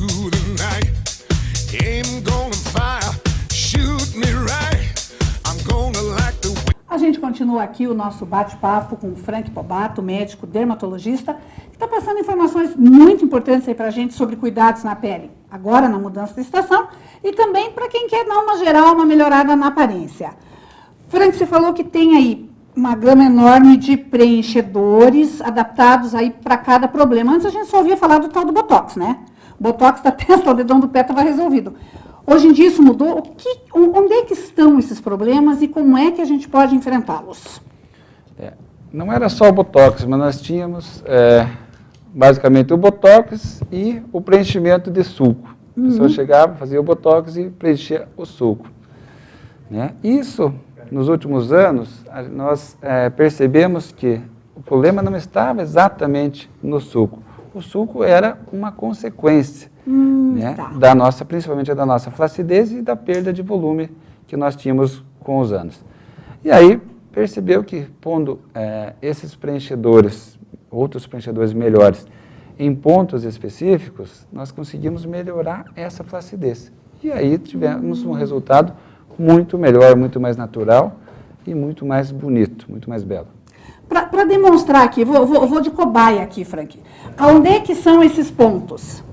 through the night. Aim gonna fire, shoot me right. I'm gonna like the way. A gente continua aqui o nosso bate-papo com o Frank Pobato, médico dermatologista, que está passando informações muito importantes aí para a gente sobre cuidados na pele, agora na mudança de estação, e também para quem quer dar uma geral, uma melhorada na aparência. Frank, você falou que tem aí uma gama enorme de preenchedores adaptados aí para cada problema. Antes a gente só ouvia falar do tal do Botox, né? O Botox da testa, o dedão do pé estava resolvido. Hoje em dia isso mudou. Onde é que estão esses problemas e como é que a gente pode enfrentá-los? Não era só o Botox, mas nós tínhamos basicamente o Botox e o preenchimento de sulco. A pessoa chegava, fazia o Botox e preenchia o sulco. Né? Isso, nos últimos anos, nós percebemos que o problema não estava exatamente no sulco. O sulco era uma consequência, né, principalmente da nossa flacidez e da perda de volume que nós tínhamos com os anos. E aí percebeu que pondo esses preenchedores, outros preenchedores melhores, em pontos específicos, nós conseguimos melhorar essa flacidez. E aí tivemos um resultado muito melhor, muito mais natural e muito mais bonito, muito mais belo. Para demonstrar aqui, vou de cobaia aqui, Frank. Onde é que são esses pontos?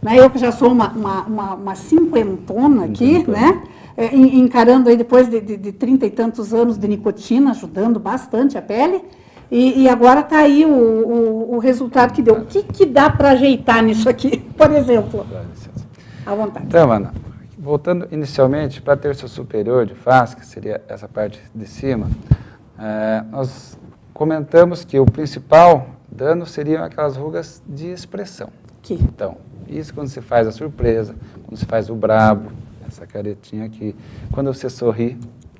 Né, eu que já sou uma cinquentona aqui, né? Encarando aí depois de 30 e tantos anos de nicotina, ajudando bastante a pele, e agora está aí o resultado que deu. O que dá para ajeitar nisso aqui, por exemplo? À vontade. Então, Ana, voltando inicialmente para a terça superior de face, que seria essa parte de cima, nós comentamos que o principal dano seriam aquelas rugas de expressão. Então, isso quando você faz a surpresa, quando você faz o brabo, essa caretinha aqui, quando você sorri,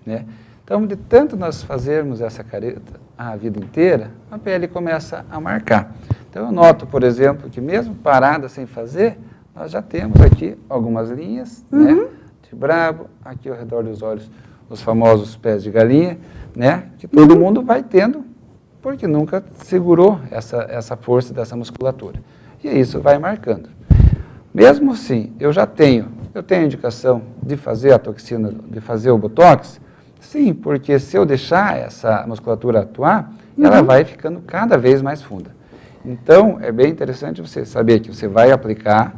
né? Então, de tanto nós fazermos essa careta a vida inteira, a pele começa a marcar. Então, eu noto, por exemplo, que mesmo parada sem fazer, nós já temos aqui algumas linhas, né, de brabo, aqui ao redor dos olhos, os famosos pés de galinha, né, que todo mundo vai tendo, porque nunca segurou essa força dessa musculatura. E isso vai marcando. Mesmo assim, eu tenho indicação de fazer a toxina, de fazer o Botox? Sim, porque se eu deixar essa musculatura atuar, ela vai ficando cada vez mais funda. Então, é bem interessante você saber que você vai aplicar,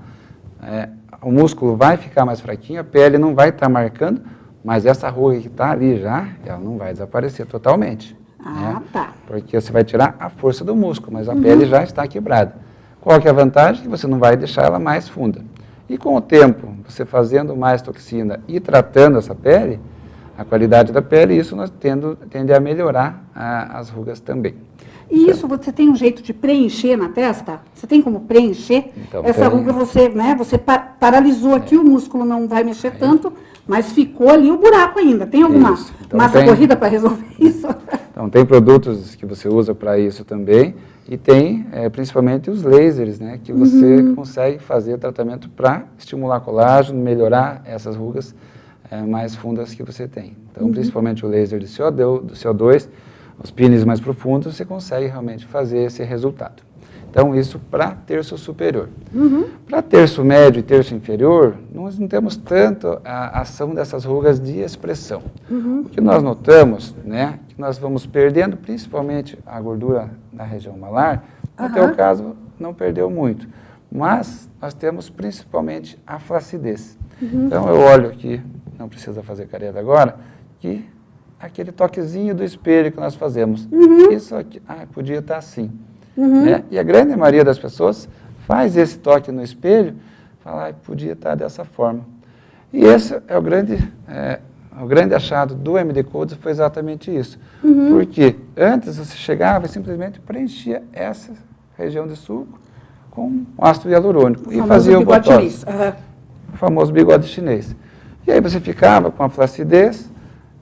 o músculo vai ficar mais fraquinho, a pele não vai estar marcando, mas essa ruga que está ali já, ela não vai desaparecer totalmente. Né? Tá. Porque você vai tirar a força do músculo, mas a pele já está quebrada. Qual que é a vantagem? Que você não vai deixar ela mais funda. E com o tempo, você fazendo mais toxina e tratando essa pele, a qualidade da pele, isso nós tende a melhorar as rugas também. E isso você tem um jeito de preencher na testa? Você tem como preencher? Então, essa ruga você paralisou aqui, o músculo não vai mexer tanto, mas ficou ali o buraco ainda. Tem alguma massa corrida para resolver isso? Então, tem produtos que você usa para isso também, e tem principalmente os lasers, né, que você consegue fazer tratamento para estimular colágeno, melhorar essas rugas mais fundas que você tem. Então, principalmente o laser do CO2, os peelings mais profundos, você consegue realmente fazer esse resultado. Então, isso para terço superior. Para terço médio e terço inferior, nós não temos tanto a ação dessas rugas de expressão. O que nós notamos, né, que nós vamos perdendo principalmente a gordura na região malar, no teu caso não perdeu muito, mas nós temos principalmente a flacidez. Então, eu olho aqui, não precisa fazer careta agora, que aquele toquezinho do espelho que nós fazemos, isso aqui, podia estar assim. Né? E a grande maioria das pessoas faz esse toque no espelho, fala, podia estar dessa forma. E esse é o grande achado do MD Codes, foi exatamente isso. Porque antes você chegava e simplesmente preenchia essa região de sulco com ácido hialurônico e fazia o Botox, o famoso bigode chinês. E aí você ficava com a flacidez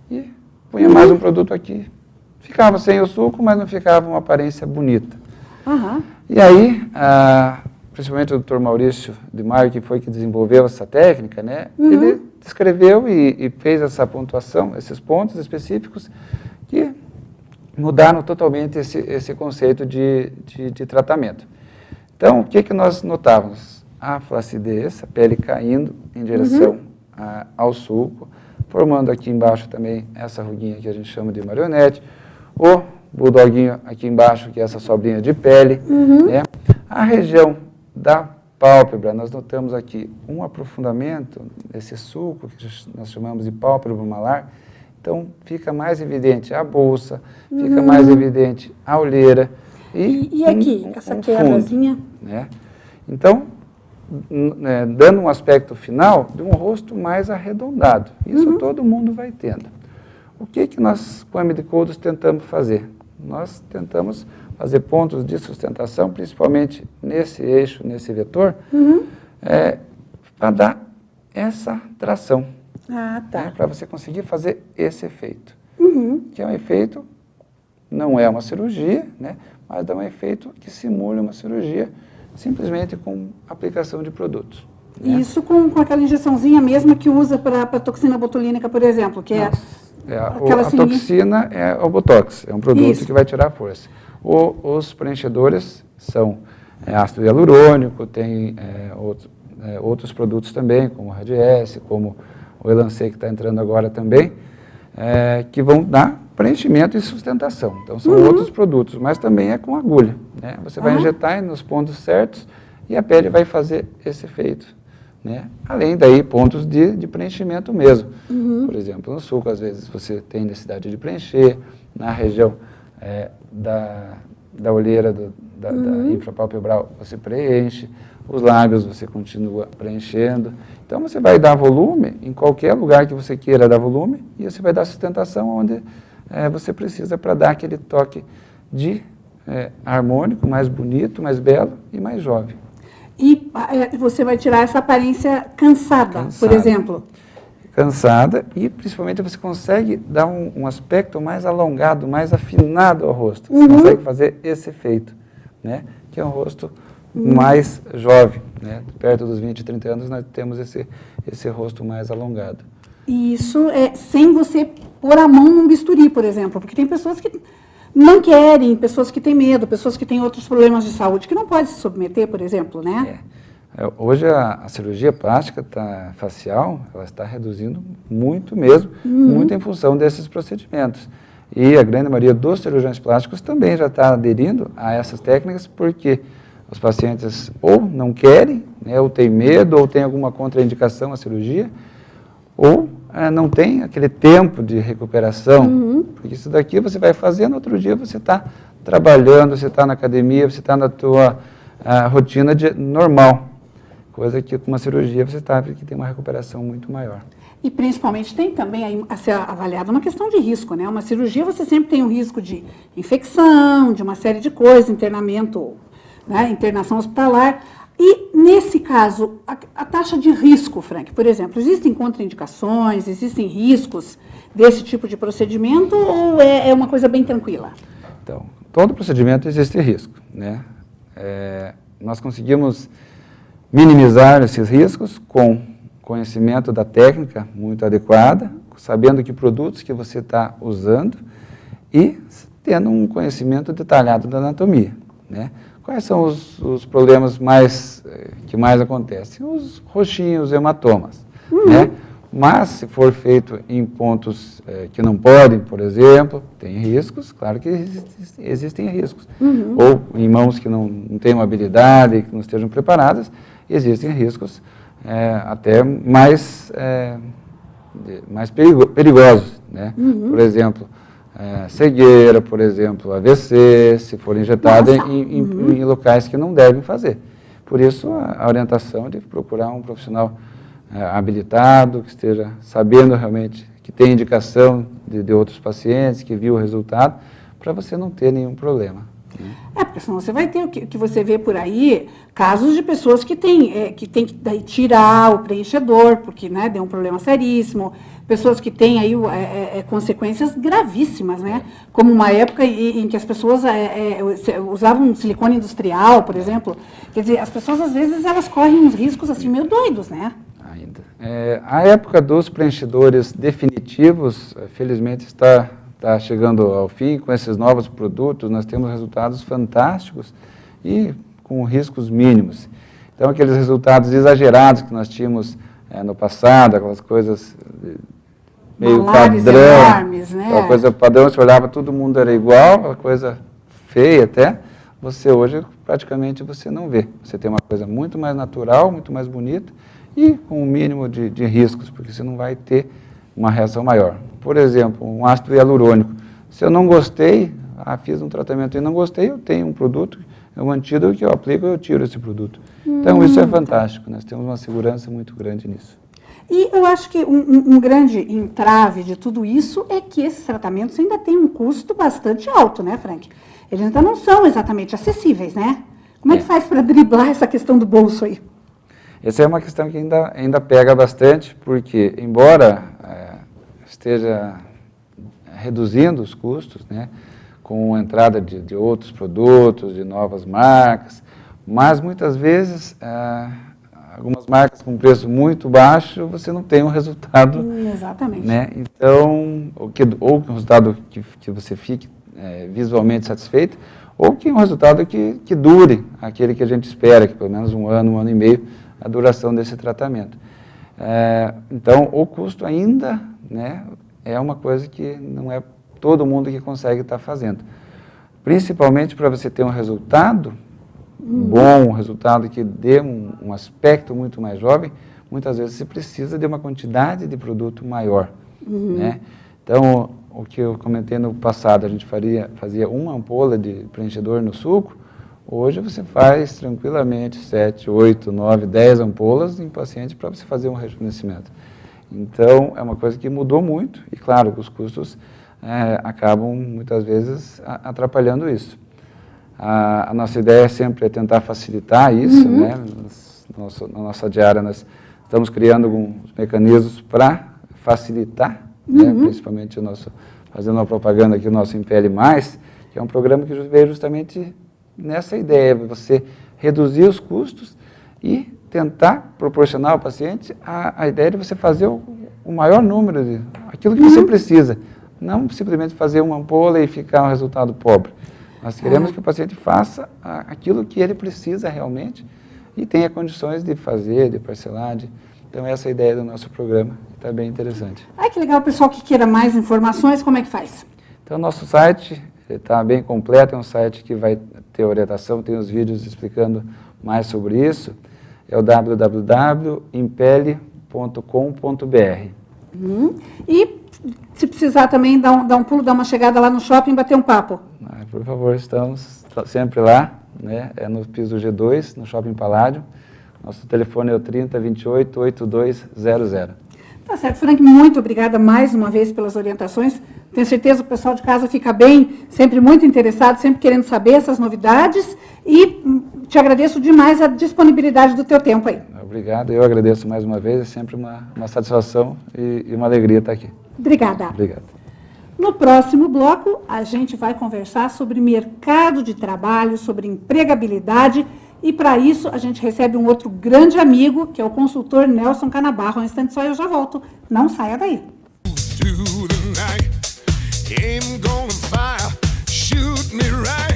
e punha mais um produto aqui. Ficava sem o sulco, mas não ficava uma aparência bonita. E aí, principalmente o Dr. Maurício de Maio, que foi que desenvolveu essa técnica, né, ele descreveu e fez essa pontuação, esses pontos específicos, que mudaram totalmente esse conceito de tratamento. Então, o que nós notávamos? a flacidez, a pele caindo em direção ao sulco, formando aqui embaixo também essa ruguinha que a gente chama de marionete, o bulldoguinho aqui embaixo, que é essa sobrinha de pele, né? A região da pálpebra, nós notamos aqui um aprofundamento desse sulco, que nós chamamos de pálpebra malar, então fica mais evidente a bolsa, fica mais evidente a olheira E aqui, com essa quebrazinha? Né? Então, dando um aspecto final de um rosto mais arredondado. Isso todo mundo vai tendo. O que nós, com a Medicodos, tentamos fazer? Nós tentamos fazer pontos de sustentação, principalmente nesse eixo, nesse vetor, para dar essa tração. Ah, tá. Para você conseguir fazer esse efeito. Que é um efeito, não é uma cirurgia, né? Mas dá um efeito que simula uma cirurgia, simplesmente com aplicação de produtos. Né? Isso com aquela injeçãozinha mesma que usa para toxina botulínica, por exemplo, que é aquela a toxina é o Botox, é um produto que vai tirar a força. Os preenchedores são ácido hialurônico, tem outros produtos também, como o Radiesse, como o Elancê, que está entrando agora também, que vão dar preenchimento e sustentação. Então, são outros produtos, mas também é com agulha. Né? Você vai injetar nos pontos certos e a pele vai fazer esse efeito. Né? Além daí, pontos de preenchimento mesmo. Por exemplo, no sulco, às vezes, você tem necessidade de preencher, na região da olheira, da infrapalpebral, você preenche, os lábios você continua preenchendo. Então, você vai dar volume em qualquer lugar que você queira dar volume e você vai dar sustentação onde você precisa para dar aquele toque de harmônico, mais bonito, mais belo e mais jovem. E você vai tirar essa aparência cansada, por exemplo? Cansada e, principalmente, você consegue dar um aspecto mais alongado, mais afinado ao rosto. Você consegue fazer esse efeito, né? Que é um rosto mais jovem. Né? Perto dos 20, 30 anos, nós temos esse rosto mais alongado. E isso é sem você pôr a mão num bisturi, por exemplo, porque tem pessoas que não querem, pessoas que têm medo, pessoas que têm outros problemas de saúde, que não podem se submeter, por exemplo, né? Hoje a cirurgia plástica facial, ela está reduzindo muito mesmo, muito em função desses procedimentos. E a grande maioria dos cirurgiões plásticos também já está aderindo a essas técnicas, porque os pacientes ou não querem, né, ou têm medo, ou têm alguma contraindicação à cirurgia, ou não tem aquele tempo de recuperação, porque isso daqui você vai fazendo, outro dia você está trabalhando, você está na academia, você está na tua rotina normal, coisa que com uma cirurgia você sabe que tem uma recuperação muito maior. E principalmente tem também a ser avaliada uma questão de risco, né? Uma cirurgia você sempre tem um risco de infecção, de uma série de coisas, internamento, né? Internação hospitalar. E, nesse caso, a taxa de risco, Frank, por exemplo, existem contraindicações, existem riscos desse tipo de procedimento ou é uma coisa bem tranquila? Então, todo procedimento existe risco, né? Nós conseguimos minimizar esses riscos com conhecimento da técnica muito adequada, sabendo que produtos que você está usando e tendo um conhecimento detalhado da anatomia, né? Quais são os problemas que mais acontecem? Os roxinhos, os hematomas, né? Mas, se for feito em pontos que não podem, por exemplo, tem riscos, claro que existem riscos. Ou em mãos que não têm uma habilidade, que não estejam preparadas, existem riscos até mais perigosos, né? Por exemplo, cegueira, por exemplo, AVC, se for injetado em locais que não devem fazer. Por isso, a orientação de procurar um profissional habilitado, que esteja sabendo realmente, que tem indicação de outros pacientes, que viu o resultado, para você não ter nenhum problema. Porque senão você vai ter o que você vê por aí, casos de pessoas que tem que daí tirar o preenchedor, porque, né, deu um problema seríssimo, pessoas que têm aí consequências gravíssimas, né? Como uma época em que as pessoas usavam silicone industrial, por exemplo. Quer dizer, as pessoas, às vezes, elas correm uns riscos assim meio doidos, né? Ainda. A época dos preenchedores definitivos, felizmente, está chegando ao fim. Com esses novos produtos, nós temos resultados fantásticos e com riscos mínimos. Então, aqueles resultados exagerados que nós tínhamos no passado, aquelas coisas meio Malares padrão, enormes, né? aquela coisa padrão, você olhava, todo mundo era igual, aquela coisa feia até, você hoje praticamente você não vê. Você tem uma coisa muito mais natural, muito mais bonita e com o mínimo de riscos, porque você não vai ter uma reação maior. Por exemplo, um ácido hialurônico. Se eu não gostei, fiz um tratamento e não gostei, eu tenho um produto, é um antídoto que eu aplico e eu tiro esse produto. Então, isso é fantástico, nós temos uma segurança muito grande nisso. E eu acho que um grande entrave de tudo isso é que esses tratamentos ainda têm um custo bastante alto, né, Frank? Eles ainda não são exatamente acessíveis, né? Como é que faz para driblar essa questão do bolso aí? Essa é uma questão que ainda pega bastante, porque, embora esteja reduzindo os custos, né, com a entrada de outros produtos, de novas marcas, mas muitas vezes algumas marcas com preço muito baixo, você não tem um resultado. Exatamente. Né? Então, ou um resultado que você fique visualmente satisfeito, ou que um resultado que dure aquele que a gente espera, que pelo menos um ano e meio, a duração desse tratamento. Então, o custo ainda, né, é uma coisa que não é todo mundo que consegue estar fazendo. Principalmente para você ter um resultado bom, um resultado que dê um aspecto muito mais jovem, muitas vezes você precisa de uma quantidade de produto maior. Né? Então, o que eu comentei no passado, a gente fazia uma ampola de preenchedor no suco, hoje você faz tranquilamente 7, 8, 9, 10 ampolas em paciente para você fazer um rejuvenescimento. Então, é uma coisa que mudou muito e, claro, os custos acabam, muitas vezes, atrapalhando isso. A nossa ideia sempre tentar facilitar isso, né? Na nossa diária, nós estamos criando alguns mecanismos para facilitar, né? Principalmente fazendo uma propaganda aqui, o nosso Impele Mais, que é um programa que veio justamente nessa ideia, você reduzir os custos e tentar proporcionar ao paciente a ideia de você fazer o maior número de aquilo que você precisa, não simplesmente fazer uma ampola e ficar um resultado pobre. Nós queremos que o paciente faça aquilo que ele precisa realmente e tenha condições de fazer, de parcelar. Então, essa é a ideia do nosso programa, está bem interessante. Ai, que legal, o pessoal que queira mais informações, como é que faz? Então, nosso site está bem completo, é um site que vai ter orientação, tem os vídeos explicando mais sobre isso, é o www.impele.com.br. E se precisar também dar um pulo, dar uma chegada lá no shopping, bater um papo. Por favor, estamos sempre lá, né? É no piso G2, no Shopping Paládio. Nosso telefone é o 3028-8200. Tá certo, Frank, muito obrigada mais uma vez pelas orientações. Tenho certeza que o pessoal de casa fica bem, sempre muito interessado, sempre querendo saber essas novidades. E te agradeço demais a disponibilidade do teu tempo aí. Obrigado, eu agradeço mais uma vez, é sempre uma satisfação e uma alegria estar aqui. Obrigada. Obrigado. No próximo bloco, a gente vai conversar sobre mercado de trabalho, sobre empregabilidade, e para isso a gente recebe um outro grande amigo, que é o consultor Nelson Canabarro. Um instante só, eu já volto. Não saia daí. To the night, aim gonna fire, shoot me right.